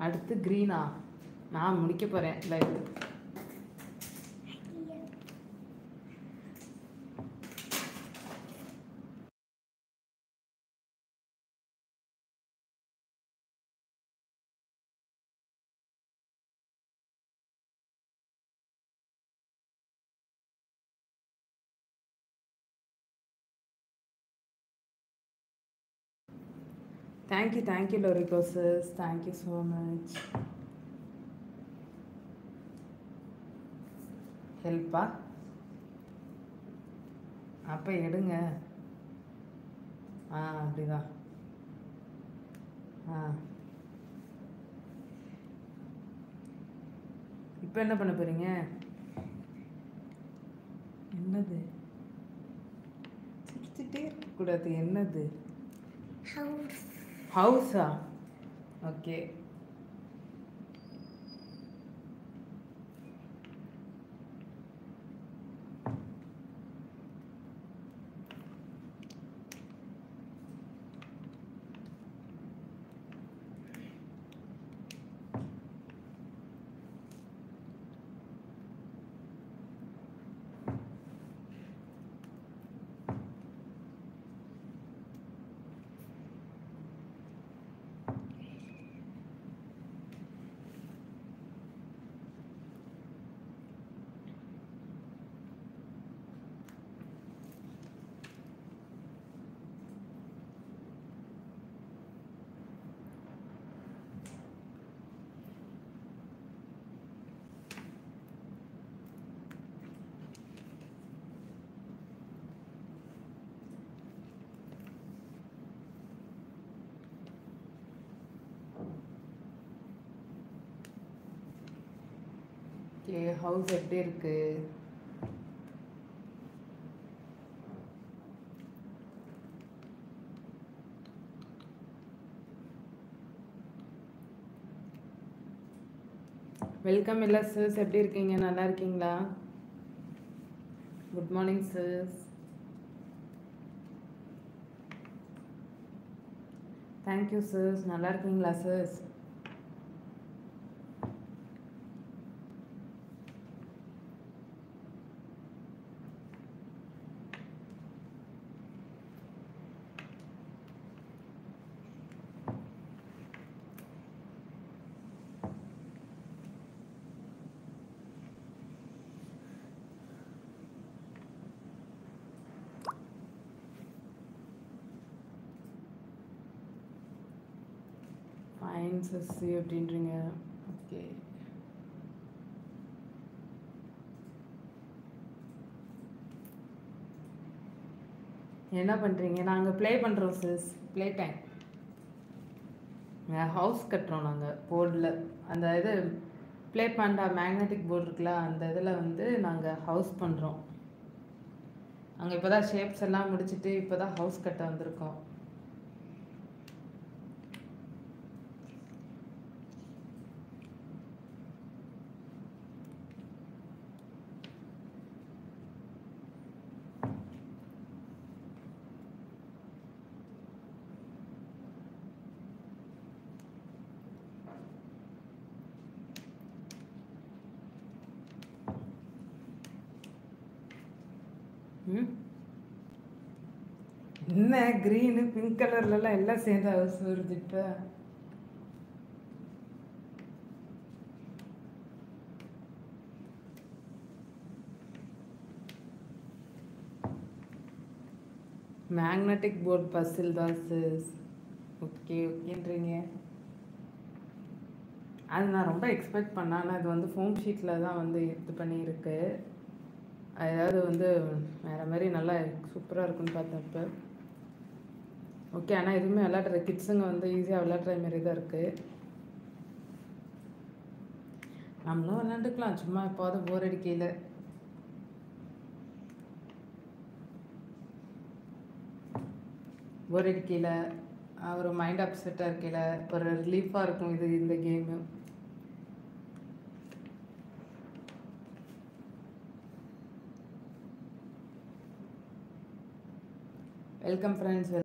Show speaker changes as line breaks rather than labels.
அடுத்து க்ரீனா? நான் முடிக்க போகிறேன் லைவ். தேங்க்யூ லோரிகோ சிஸ், தேங்க்யூ ஸோ மச். ஹெல்ப்பா? அப்போ எடுங்க. அப்படிதான். இப்போ என்ன பண்ண போகிறீங்க? என்னது? சிரிச்சுட்டே இருக்கக்கூடாது. என்னது? ஹவுஸா? ஓகே. ஓகே, ஹவுஸ் எப்படி இருக்கு? வெல்கம் இல்லை சிஸ், எப்படி இருக்கீங்க? நல்லா இருக்கீங்களா? Good morning sis. Thank you sis. நல்லா இருக்கீங்களா சிஸ்? ஃபைன் சிஸ் எப்படின்றீங்க? ஓகே. என்ன பண்ணுறீங்க? நாங்கள் ப்ளே பண்ணுறோம் சிஸ். Play time. ஹவுஸ் கட்டுறோம் நாங்கள் போர்டில். அந்த இது ப்ளே பண்ணுற மேக்னெட்டிக் போர்டு இருக்குல்ல, அந்த இதில் வந்து நாங்கள் ஹவுஸ் பண்ணுறோம். நாங்கள் இப்போ தான் ஷேப்ஸ் எல்லாம் முடிச்சுட்டு இப்போ தான் ஹவுஸ் கட்ட வந்திருக்கோம். என்ன க்ரீனு பிங்க் கலர்லலாம் எல்லாம் சேர்ந்து ஹவுஸ் வருது இப்போ. மேக்னெட்டிக் போர்ட் பஸ்ஸில் தான் சிஸ். ஓகேன்றீங்க. அது நான் ரொம்ப எக்ஸ்பெக்ட் பண்ணேன். ஆனால் இது வந்து ஃபோம் ஷீட்டில் தான் வந்து இது பண்ணியிருக்கு. அதாவது வந்து வேறு மாதிரி நல்லா சூப்பராக இருக்குன்னு பார்த்தேன் இப்போ. ஓகே, ஆனால் எதுவுமே விளையாடுற கிட்ஸுங்க வந்து ஈஸியாக விளையாடுற மாரி தான் இருக்குது. நம்மளும் விளையாண்டுக்கலாம் சும்மா எப்போது போர் அடிக்கையில். போர் அடிக்கையில் ஒரு மைண்ட் அப்செட்டாக இருக்கையில் ஒரு ரிலீஃபாக இருக்கும் இது இந்த கேமு. Welcome friends.